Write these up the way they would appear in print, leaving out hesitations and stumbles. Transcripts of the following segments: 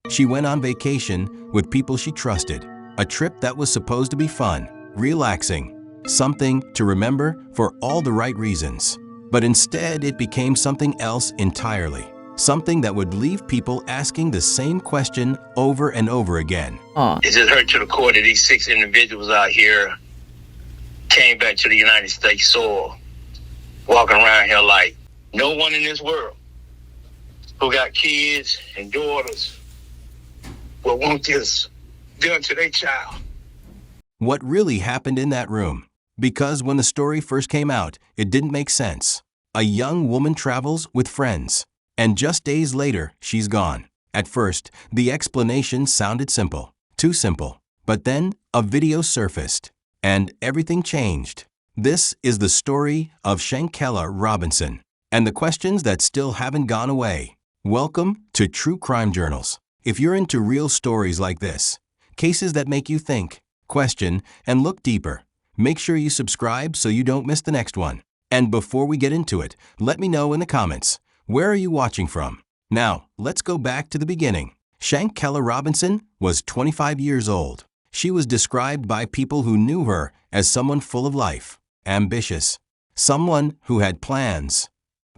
She went on vacation with people she trusted, a trip that was supposed to be fun, relaxing, something to remember for all the right reasons. But instead, it became something else entirely, something that would leave people asking the same question over and over again. It just hurt to the core that these 6 individuals out here came back to the United States soil, walking around here like no one in this world who got kids and daughters will want this done to their child. What really happened in that room? Because when the story first came out, it didn't make sense. A young woman travels with friends, and just days later, she's gone. At first, the explanation sounded simple, too simple. But then, a video surfaced, and everything changed. This is the story of Shanquella Robinson, and the questions that still haven't gone away. Welcome to True Crime Journals. If you're into real stories like this, cases that make you think, question, and look deeper, make sure you subscribe so you don't miss the next one. And before we get into it, let me know in the comments, where are you watching from? Now, let's go back to the beginning. Shanquella Robinson was 25 years old. She was described by people who knew her as someone full of life, ambitious, someone who had plans,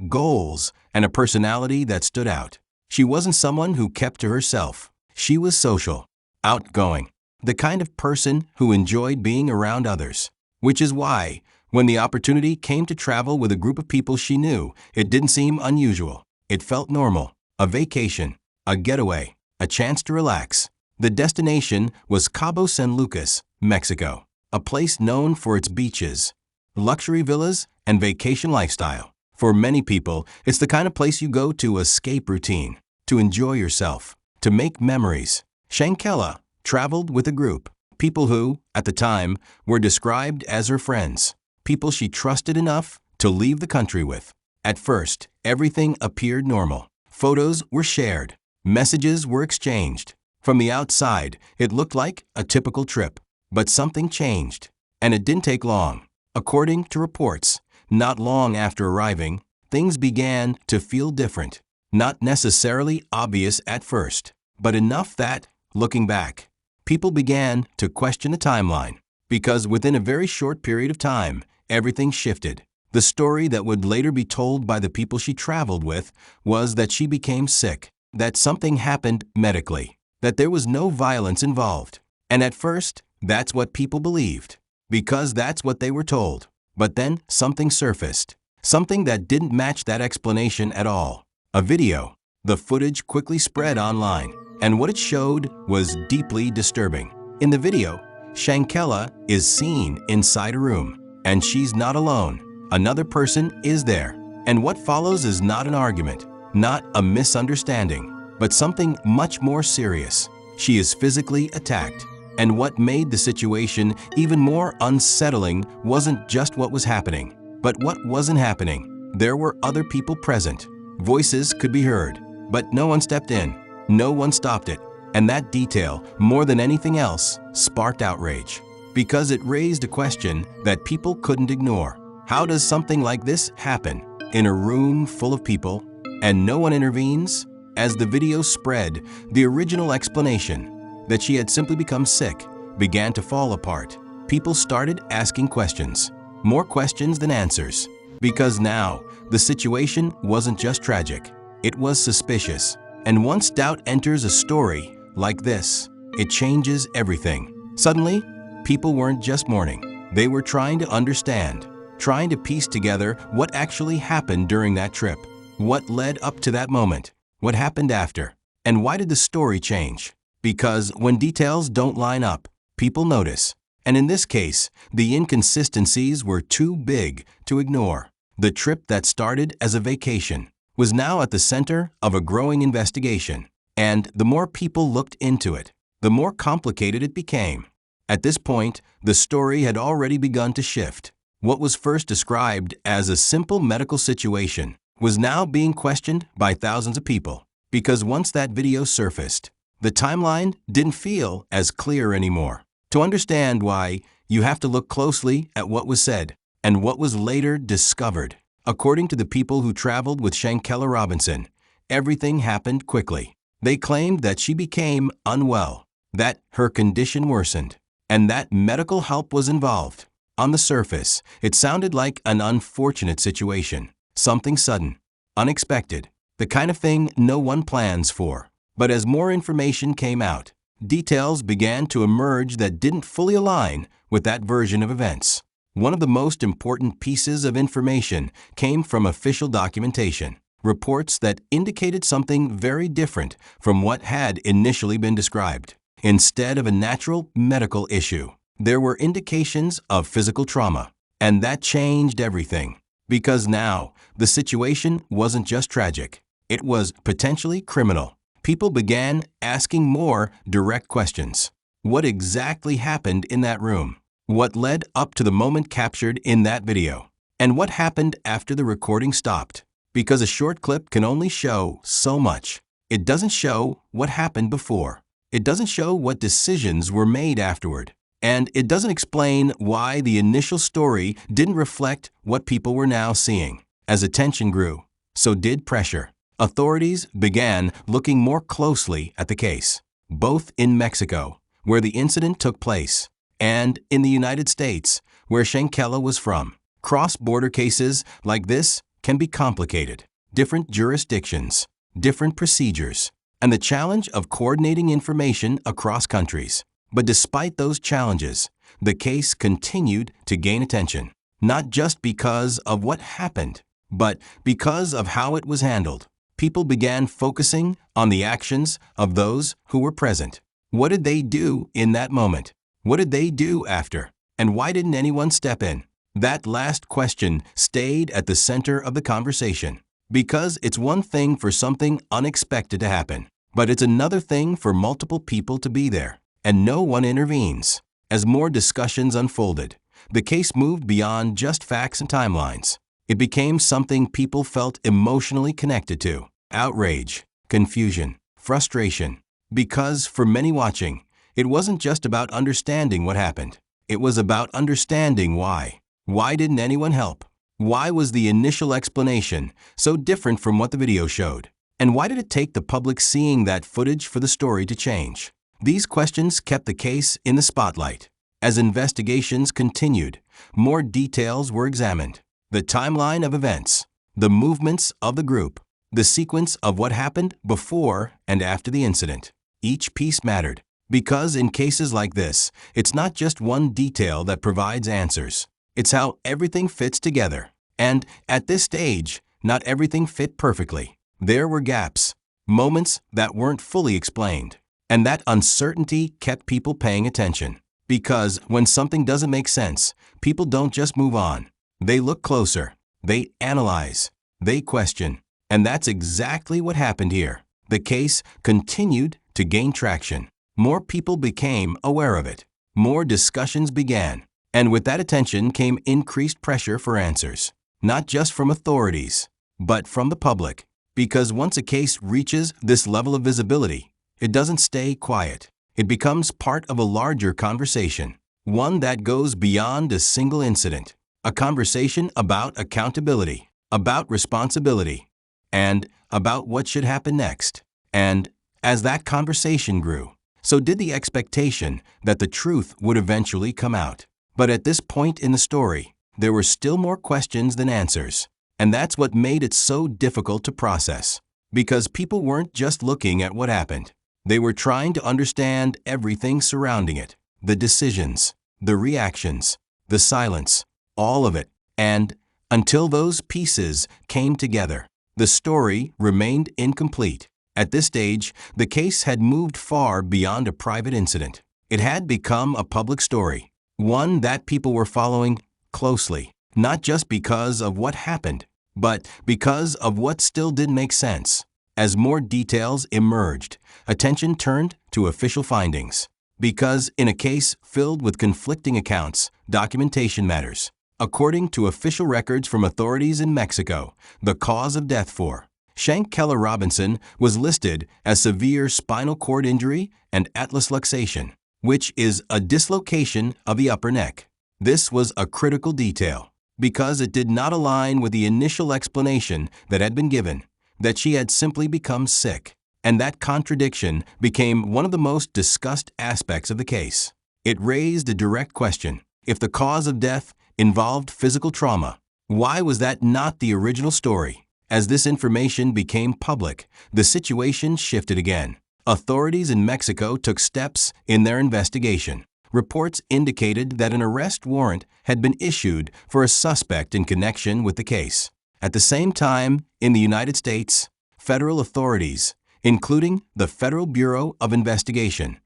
goals, and a personality that stood out. She wasn't someone who kept to herself. She was social, outgoing, the kind of person who enjoyed being around others. Which is why, when the opportunity came to travel with a group of people she knew, it didn't seem unusual. It felt normal, a vacation, a getaway, a chance to relax. The destination was Cabo San Lucas, Mexico, a place known for its beaches, luxury villas, and vacation lifestyle. For many people, it's the kind of place you go to escape routine, to enjoy yourself, to make memories. Shanquella traveled with a group, people who, at the time, were described as her friends, people she trusted enough to leave the country with. At first, everything appeared normal. Photos were shared, messages were exchanged. From the outside, it looked like a typical trip. But something changed, and it didn't take long. According to reports, not long after arriving, things began to feel different. Not necessarily obvious at first, but enough that, looking back, people began to question the timeline. Because within a very short period of time, everything shifted. The story that would later be told by the people she traveled with was that she became sick, that something happened medically, that there was no violence involved. And at first, that's what people believed, because that's what they were told. But then something surfaced, something that didn't match that explanation at all. A video. The footage quickly spread online, and what it showed was deeply disturbing. In the video, Shanquella is seen inside a room, and she's not alone. Another person is there. And what follows is not an argument, not a misunderstanding, but something much more serious. She is physically attacked. And what made the situation even more unsettling wasn't just what was happening, but what wasn't happening. There were other people present. Voices could be heard, but no one stepped in. No one stopped it. And that detail, more than anything else, sparked outrage. Because it raised a question that people couldn't ignore. How does something like this happen in a room full of people and no one intervenes? As the video spread, the original explanation that she had simply become sick began to fall apart. People started asking questions, more questions than answers, because now the situation wasn't just tragic, it was suspicious. And once doubt enters a story like this, it changes everything. Suddenly, people weren't just mourning, they were trying to understand, trying to piece together what actually happened during that trip, what led up to that moment, what happened after, and why did the story change? Because when details don't line up, people notice. And in this case, the inconsistencies were too big to ignore. The trip that started as a vacation was now at the center of a growing investigation. And the more people looked into it, the more complicated it became. At this point, the story had already begun to shift. What was first described as a simple medical situation was now being questioned by thousands of people. Because once that video surfaced, the timeline didn't feel as clear anymore. To understand why, you have to look closely at what was said and what was later discovered. According to the people who traveled with Shanquella Robinson, everything happened quickly. They claimed that she became unwell, that her condition worsened, and that medical help was involved. On the surface, it sounded like an unfortunate situation, something sudden, unexpected, the kind of thing no one plans for. But as more information came out, details began to emerge that didn't fully align with that version of events. One of the most important pieces of information came from official documentation, reports that indicated something very different from what had initially been described. Instead of a natural medical issue, there were indications of physical trauma, and that changed everything. Because now, the situation wasn't just tragic, it was potentially criminal. People began asking more direct questions. What exactly happened in that room? What led up to the moment captured in that video? And what happened after the recording stopped? Because a short clip can only show so much. It doesn't show what happened before. It doesn't show what decisions were made afterward. And it doesn't explain why the initial story didn't reflect what people were now seeing. As attention grew, so did pressure. Authorities began looking more closely at the case, both in Mexico, where the incident took place, and in the United States, where Shanquella was from. Cross-border cases like this can be complicated. Different jurisdictions, different procedures, and the challenge of coordinating information across countries. But despite those challenges, the case continued to gain attention, not just because of what happened, but because of how it was handled. People began focusing on the actions of those who were present. What did they do in that moment? What did they do after? And why didn't anyone step in? That last question stayed at the center of the conversation. Because it's one thing for something unexpected to happen, but it's another thing for multiple people to be there, and no one intervenes. As more discussions unfolded, the case moved beyond just facts and timelines. It became something people felt emotionally connected to. Outrage, confusion, frustration. Because for many watching, it wasn't just about understanding what happened. It was about understanding why. Why didn't anyone help? Why was the initial explanation so different from what the video showed? And why did it take the public seeing that footage for the story to change? These questions kept the case in the spotlight. As investigations continued, more details were examined. The timeline of events, the movements of the group, the sequence of what happened before and after the incident. Each piece mattered, because in cases like this, it's not just one detail that provides answers. It's how everything fits together. And at this stage, not everything fit perfectly. There were gaps, moments that weren't fully explained. And that uncertainty kept people paying attention. Because when something doesn't make sense, people don't just move on. They look closer. They analyze. They question. And that's exactly what happened here. The case continued to gain traction. More people became aware of it. More discussions began. And with that attention came increased pressure for answers. Not just from authorities, but from the public. Because once a case reaches this level of visibility, it doesn't stay quiet. It becomes part of a larger conversation, one that goes beyond a single incident. A conversation about accountability, about responsibility, and about what should happen next. And as that conversation grew, so did the expectation that the truth would eventually come out. But at this point in the story, there were still more questions than answers. And that's what made it so difficult to process. Because people weren't just looking at what happened. They were trying to understand everything surrounding it. The decisions, the reactions, the silence, all of it. And until those pieces came together, the story remained incomplete. At this stage, the case had moved far beyond a private incident. It had become a public story, one that people were following closely, not just because of what happened, but because of what still didn't make sense. As more details emerged, attention turned to official findings. Because in a case filled with conflicting accounts, documentation matters. According to official records from authorities in Mexico, the cause of death for Shanquella Robinson was listed as severe spinal cord injury and atlas luxation, which is a dislocation of the upper neck. This was a critical detail because it did not align with the initial explanation that had been given, that she had simply become sick. And that contradiction became one of the most discussed aspects of the case. It raised a direct question. If the cause of death involved physical trauma, why was that not the original story? As this information became public, the situation shifted again. Authorities in Mexico took steps in their investigation. Reports indicated that an arrest warrant had been issued for a suspect in connection with the case. At the same time, in the United States, federal authorities, including the Federal Bureau of Investigation,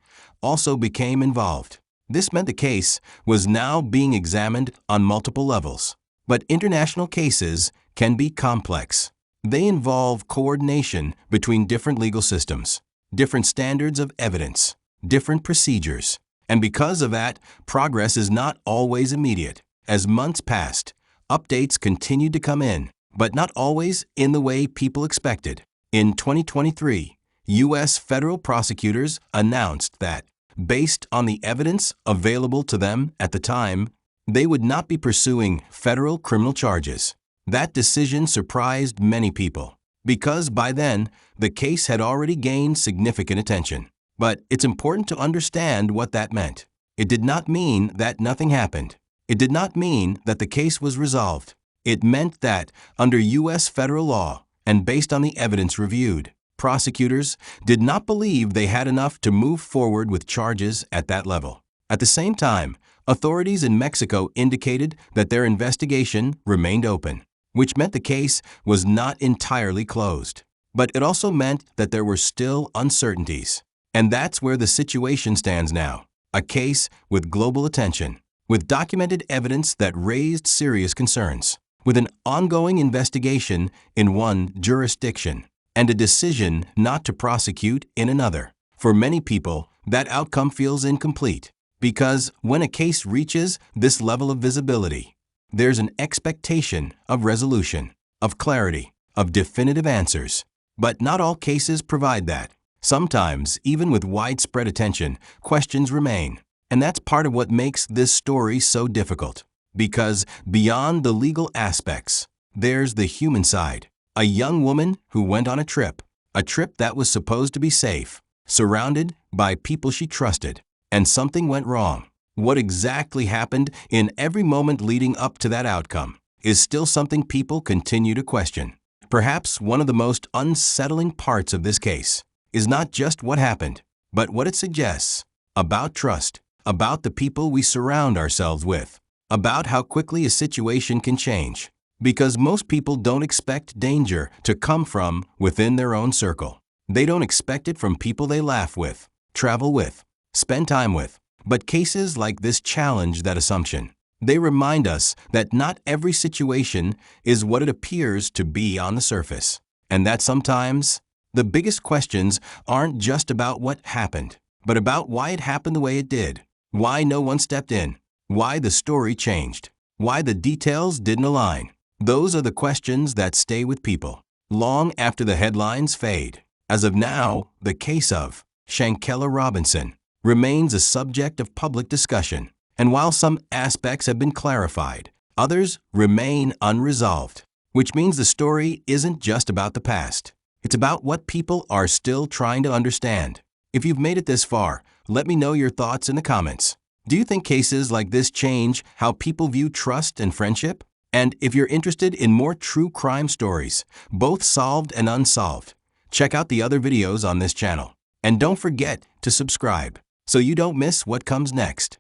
also became involved. This meant the case was now being examined on multiple levels. But international cases can be complex. They involve coordination between different legal systems, different standards of evidence, different procedures. And because of that, progress is not always immediate. As months passed, updates continued to come in, but not always in the way people expected. In 2023, U.S. federal prosecutors announced that, based on the evidence available to them at the time, they would not be pursuing federal criminal charges. That decision surprised many people, because by then, the case had already gained significant attention. But it's important to understand what that meant. It did not mean that nothing happened. It did not mean that the case was resolved. It meant that, under U.S. federal law, and based on the evidence reviewed, prosecutors did not believe they had enough to move forward with charges at that level. At the same time, authorities in Mexico indicated that their investigation remained open, which meant the case was not entirely closed. But it also meant that there were still uncertainties. And that's where the situation stands now, a case with global attention, with documented evidence that raised serious concerns, with an ongoing investigation in one jurisdiction, and a decision not to prosecute in another. For many people, that outcome feels incomplete, because when a case reaches this level of visibility, there's an expectation of resolution, of clarity, of definitive answers. But not all cases provide that. Sometimes, even with widespread attention, questions remain. And that's part of what makes this story so difficult. Because beyond the legal aspects, there's the human side. A young woman who went on a trip that was supposed to be safe, surrounded by people she trusted, and something went wrong. What exactly happened in every moment leading up to that outcome is still something people continue to question. Perhaps one of the most unsettling parts of this case is not just what happened, but what it suggests about trust, about the people we surround ourselves with, about how quickly a situation can change. Because most people don't expect danger to come from within their own circle. They don't expect it from people they laugh with, travel with, spend time with. But cases like this challenge that assumption. They remind us that not every situation is what it appears to be on the surface, and that sometimes the biggest questions aren't just about what happened, but about why it happened the way it did, why no one stepped in, why the story changed, why the details didn't align. Those are the questions that stay with people long after the headlines fade. As of now, the case of Shanquella Robinson remains a subject of public discussion, and while some aspects have been clarified, others remain unresolved, which means the story isn't just about the past. It's about what people are still trying to understand. If you've made it this far, let me know your thoughts in the comments. Do you think cases like this change how people view trust and friendship? And if you're interested in more true crime stories, both solved and unsolved, check out the other videos on this channel. And don't forget to subscribe so you don't miss what comes next.